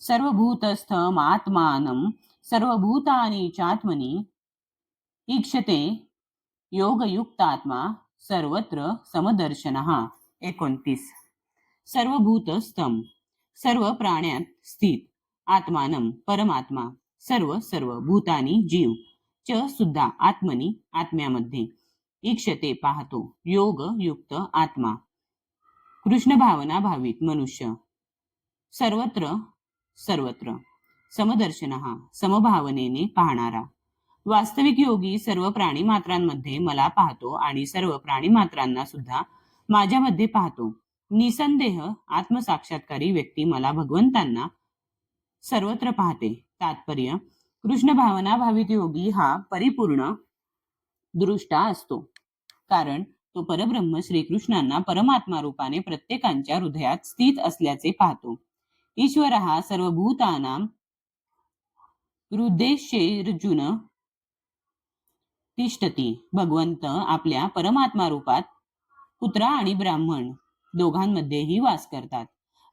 सर्वभूतस्थम आत्मानं सर्वभूतानि चात्मनि ईक्षते योगयुक्तात्मा सर्वत्र समदर्शनः. 29. सर्वभूतस्थम सर्व प्राण्यात स्थित, आत्मानं परमात्मा, सर्व भूतानी जीव, च सुद्धा आत्मनी आत्म्यामध्ये, ईक्षते पाहतो, योग युक्त आत्मा कृष्ण भावना भावित मनुष्य, सर्वत्र समदर्शनः समभावनेने पाहणारा. वास्तविक योगी सर्व प्राणी मात्रांमध्ये मला पाहतो आणि सर्व प्राणी मात्रांना सुद्धा माझ्यामध्ये पाहतो. निसंदेह आत्मसाक्षात्कारी व्यक्ती मला भगवंतांना सर्वत्र पाहते. तात्पर्य: कृष्ण भावना भावित योगी हा परिपूर्ण दृष्टा असतो, कारण तो परब्रह्म श्रीकृष्णांना परमात्मा रूपाने प्रत्येकाच्या हृदयात स्थित असल्याचे पाहतो. ईश्वरः सर्वभूतानां हृदेशेऽर्जुन तिष्ठती. भगवंत आपल्या परमात्मा रूपात कुत्रा आणि ब्राह्मण दोघांमध्येही वास करतात.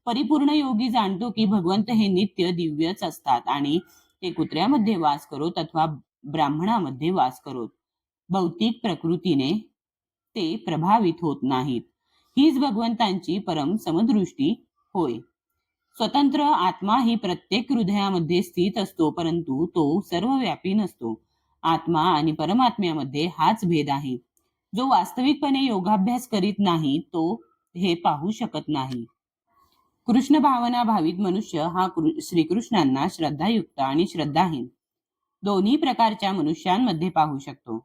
परिपूर्ण योगी जाणतो की भगवंत हे नित्य दिव्यच असतात आणि ते कुत्र्यामध्ये वास करोत अथवा ब्राह्मणामध्ये वास करोत, भौतिक प्रकृतीने ते प्रभावित होत नाहीत. हीच भगवंतांची परम समदृष्टी होय. स्वतंत्र आत्मा ही प्रत्येक हृदयामध्ये स्थित असतो, परंतु तो सर्वव्यापी नसतो. आत्मा आणि परमात्म्यामध्ये हाच भेद आहे. जो वास्तविकपणे योगाभ्यास करीत नाही तो हे पाहू शकत नाही. कृष्ण भावना भावित मनुष्य हा श्रीकृष्णांना श्रद्धायुक्त आणि श्रद्धाहीन दोन्ही प्रकारच्या मनुष्यांमध्ये पाहू शकतो.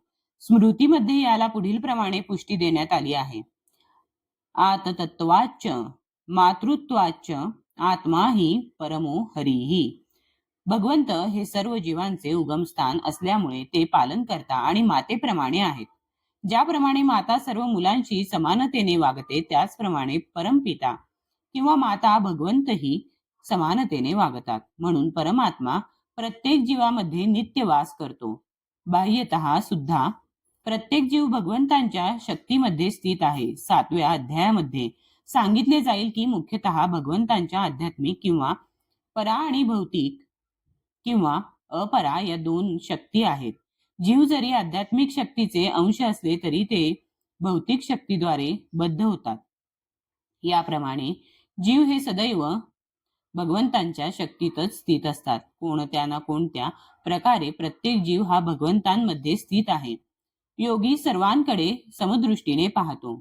स्मृतीमध्ये याला पुढील प्रमाणे पुष्टी देण्यात आली आहे. आततत्वाच्च मातृत्वाच्च आत्मा हि परमो हरिही. भगवंत हे सर्व जीवांचे उगमस्थान असल्यामुळे ते पालनकर्ता आणि मातेप्रमाणे आहेत. ज्याप्रमाणे माता सर्व मुलांशी समानतेने वागते, त्याचप्रमाणे परमपिता किंवा माता भगवंतही समानतेने वागतात. म्हणून परमात्मा प्रत्येक जीवामध्ये नित्य वास करतो. बाह्यतः सुद्धा प्रत्येक जीव भगवंतांच्या शक्तीमध्ये स्थित आहे. 7व्या अध्यायामध्ये सांगितले जाईल की मुख्यतः भगवंतांच्या आध्यात्मिक किंवा परा आणि भौतिक किंवा अपरा या दोन शक्ती आहेत. जीव जरी आध्यात्मिक शक्तीचे अंश असले तरी ते भौतिक शक्तीद्वारे बद्ध होतात. याप्रमाणे जीव हे सदैव भगवंतांच्या शक्तीतच स्थित असतात. कोणत्या ना कोणत्या प्रकारे प्रत्येक जीव हा भगवंतांमध्ये स्थित आहे. योगी सर्वांकडे समदृष्टीने पाहतो,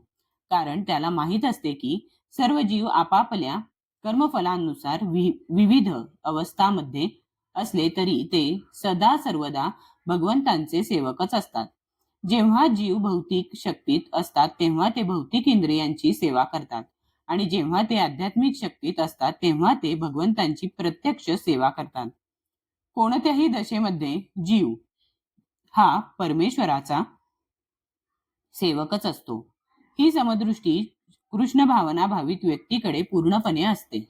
कारण त्याला माहीत असते की सर्व जीव आपापल्या कर्मफलांनुसार विविध अवस्थांमध्ये असले तरी ते सदा सर्वदा भगवंतांचे सेवकच असतात. जेव्हा जीव भौतिक शक्तीत असतात तेव्हा ते भौतिक इंद्रियांची सेवा करतात आणि जेव्हा ते आध्यात्मिक शक्तीत असतात तेव्हा ते भगवंतांची प्रत्यक्ष सेवा करतात. कोणत्याही दशेमध्ये जीव हा परमेश्वराचा सेवकच असतो. ही समदृष्टी कृष्ण भावना भावित व्यक्तीकडे पूर्णपणे असते.